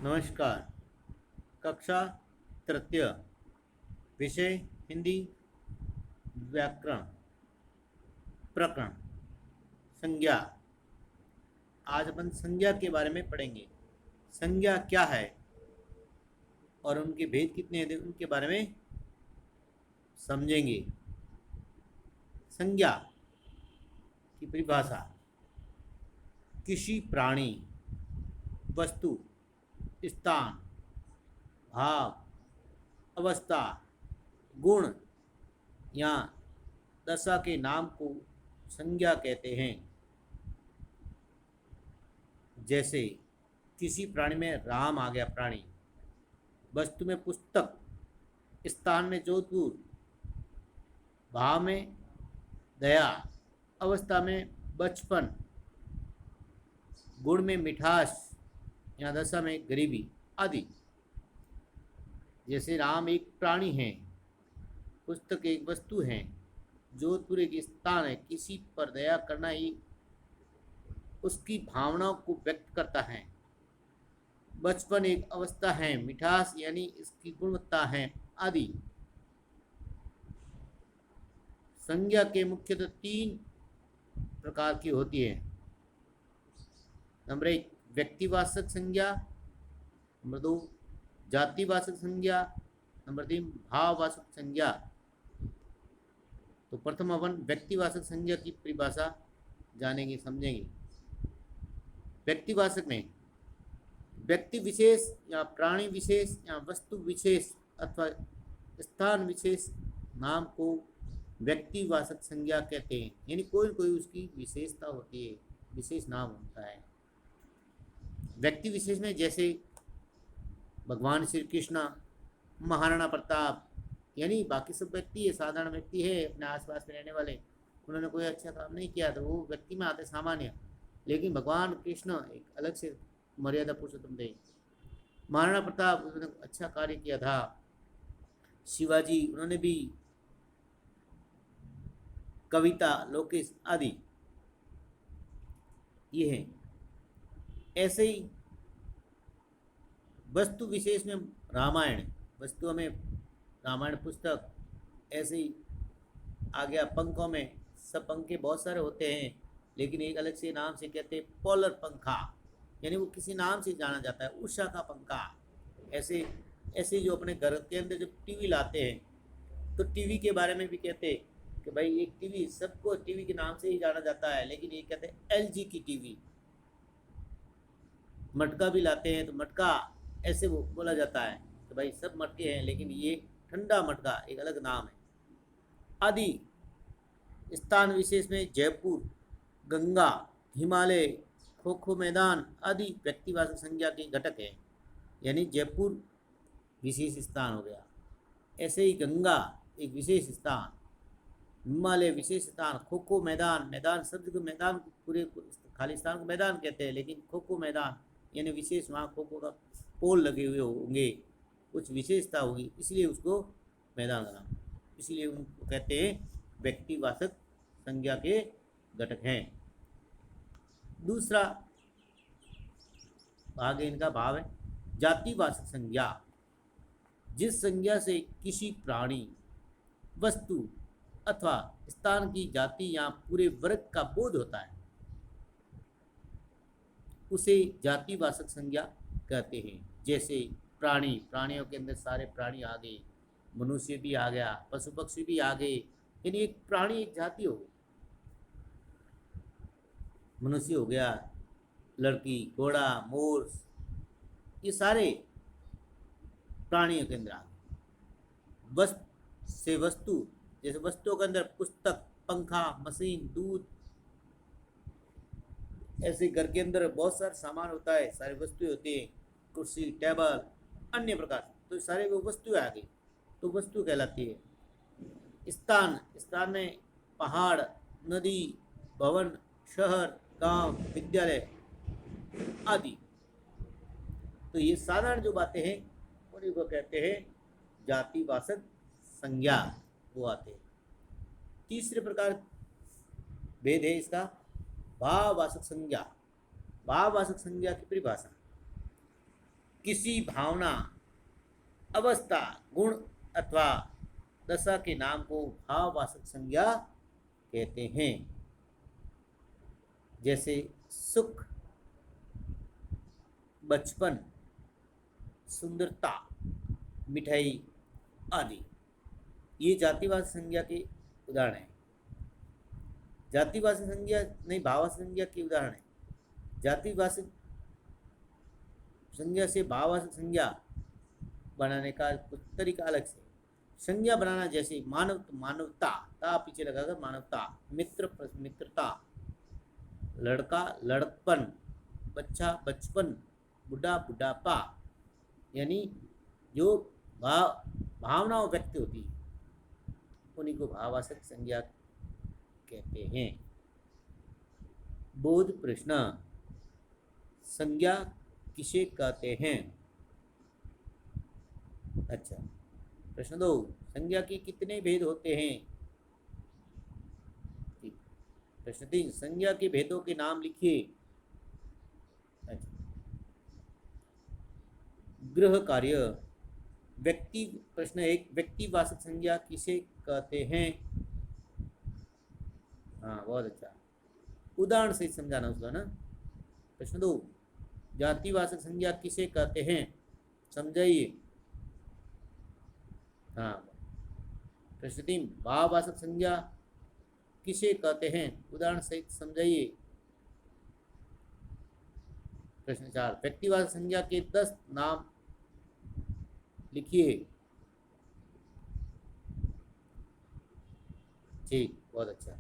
नमस्कार। कक्षा तृतीय, विषय हिंदी, व्याकरण, प्रकरण संज्ञा। आज अपन संज्ञा के बारे में पढ़ेंगे। संज्ञा क्या है और उनके भेद कितने हैं उनके बारे में समझेंगे। संज्ञा की परिभाषा: किसी प्राणी, वस्तु, स्थान, भाव, अवस्था, गुण या दशा के नाम को संज्ञा कहते हैं। जैसे किसी प्राणी में राम आ गया, प्राणी, वस्तु में पुस्तक, स्थान में जोधपुर, भाव में दया, अवस्था में बचपन, गुण में मिठास या दशा में गरीबी आदि। जैसे राम एक प्राणी है, पुस्तक एक वस्तु है, जोधपुर एक स्थान है। किसी पर दया करना ही उसकी भावनाओं को व्यक्त करता है। बचपन एक अवस्था है, मिठास यानी इसकी गुणवत्ता है आदि। संज्ञा के मुख्यतः 3 प्रकार की होती है। नंबर 1 व्यक्तिवाचक संज्ञा, नंबर 2 जातिवाचक संज्ञा, नंबर 3 भाववाचक संज्ञा। तो प्रथम अपन व्यक्तिवाचक संज्ञा की परिभाषा जानेंगे, समझेंगे। व्यक्तिवाचक में व्यक्ति विशेष या प्राणी विशेष या वस्तु विशेष अथवा स्थान विशेष नाम को व्यक्तिवाचक संज्ञा कहते हैं। यानी कोई कोई उसकी विशेषता होती है, विशेष नाम होता है। व्यक्ति विशेष में जैसे भगवान श्री कृष्ण, महाराणा प्रताप, यानी बाकी सब व्यक्ति है, साधारण व्यक्ति है, अपने आसपास में रहने वाले, उन्होंने कोई अच्छा काम नहीं किया तो वो व्यक्ति में आते सामान्य। लेकिन भगवान कृष्ण एक अलग से मर्यादा पुरुषोत्तम थे। महाराणा प्रताप, उन्होंने अच्छा कार्य किया था। शिवाजी, उन्होंने भी कविता, लोकेश आदि ये हैं। ऐसे ही वस्तु विशेष में रामायण, वस्तुओं में रामायण पुस्तक। ऐसे ही आ गया पंखों में, सब पंखे बहुत सारे होते हैं लेकिन एक अलग से नाम से कहते हैं पोलर पंखा, यानी वो किसी नाम से जाना जाता है, उषा का पंखा। ऐसे ऐसे जो अपने घर के अंदर जब टीवी लाते हैं तो टीवी के बारे में भी कहते हैं कि भाई एक टीवी, सबको टीवी के नाम से ही जाना जाता है, लेकिन ये कहते हैं एलजी की टीवी। मटका भी लाते हैं तो मटका ऐसे वो बोला जाता है कि भाई सब मटके हैं लेकिन ये ठंडा मटका, एक अलग नाम है आदि। स्थान विशेष में जयपुर, गंगा, हिमालय, खो खो मैदान आदि व्यक्तिवाचक संज्ञा के घटक हैं। यानी जयपुर विशेष स्थान हो गया, ऐसे ही गंगा एक विशेष स्थान, हिमालय विशेष स्थान, खो खो मैदान, मैदान शब्द को मैदान पूरे खाली स्थान को मैदान कहते हैं, लेकिन खो खो मैदान यानी विशेष, वहाँ खो खो का पोल लगे हुए होंगे, कुछ विशेषता होगी, इसलिए उसको मैदान का नाम, इसीलिए उनको कहते हैं व्यक्तिवाचक संज्ञा के घटक हैं। दूसरा भाग इनका भाव है जातिवाचक संज्ञा। जिस संज्ञा से किसी प्राणी, वस्तु अथवा स्थान की जाति या पूरे वर्ग का बोध होता है उसे जातिवाचक संज्ञा कहते हैं। जैसे प्राणी, प्राणियों के अंदर सारे प्राणी आ गए, मनुष्य भी आ गया, पशु पक्षी भी आ गए, यानी एक प्राणी एक जाति हो गई। मनुष्य हो गया, लड़की, घोड़ा, मोर, ये सारे प्राणियों के अंदर आ गए। वस्तु से वस्तु, जैसे वस्तुओं के अंदर पुस्तक, पंखा, मशीन, दूध, ऐसे घर के अंदर बहुत सारे सामान होता है, सारी वस्तुएं होती हैं, कुर्सी, टेबल, अन्य प्रकार, तो सारे वो वस्तुएं आ गई तो वस्तु कहलाती है। स्थान, स्थान में पहाड़, नदी, भवन, शहर, गांव, विद्यालय आदि। तो ये साधारण जो बातें हैं उन्हीं को कहते हैं जातिवाचक संज्ञा, वो आते हैं। तीसरे प्रकार भेद है इसका भाववाचक संज्ञा। भाववाचक संज्ञा की परिभाषा: किसी भावना, अवस्था, गुण अथवा दशा के नाम को भाववाचक संज्ञा कहते हैं। जैसे सुख, बचपन, सुंदरता, मिठाई आदि, ये जातिवाचक संज्ञा के उदाहरण हैं। जातिवाचक संज्ञा नहीं, भाववाचक संज्ञा के उदाहरण है। जातिवाचक संज्ञा से भाववाचक संज्ञा बनाने का कुछ तरीका अलग से। संज्ञा बनाना जैसे मानव, मानवता, ता पीछे लगाकर मानवता, मित्र, मित्रता, लड़का, लड़कपन, बच्चा, बचपन, बुढ़ा, बुढ़ापा, यानी जो भावनाओं व्यक्त होती है उन्हीं को भाववाचक संज्ञा कहते हैं। बोध प्रश्न, संज्ञा किसे कहते हैं? अच्छा, प्रश्न 2, संज्ञा के कितने भेद होते हैं? ठीक। प्रश्न 3, संज्ञा के भेदों के नाम लिखिए। अच्छा, गृह कार्य, व्यक्ति, प्रश्न 1, व्यक्तिवाचक संज्ञा किसे कहते हैं? हाँ, बहुत अच्छा, उदाहरण से समझाना उसका ना। प्रश्न 2, जातिवाचक संज्ञा किसे कहते हैं? समझाइए। हाँ। प्रश्न 3, भाववाचक संज्ञा किसे कहते हैं? उदाहरण सहित समझाइए। प्रश्न 4, व्यक्तिवाचक संज्ञा के 10 नाम लिखिए। ठीक, बहुत अच्छा।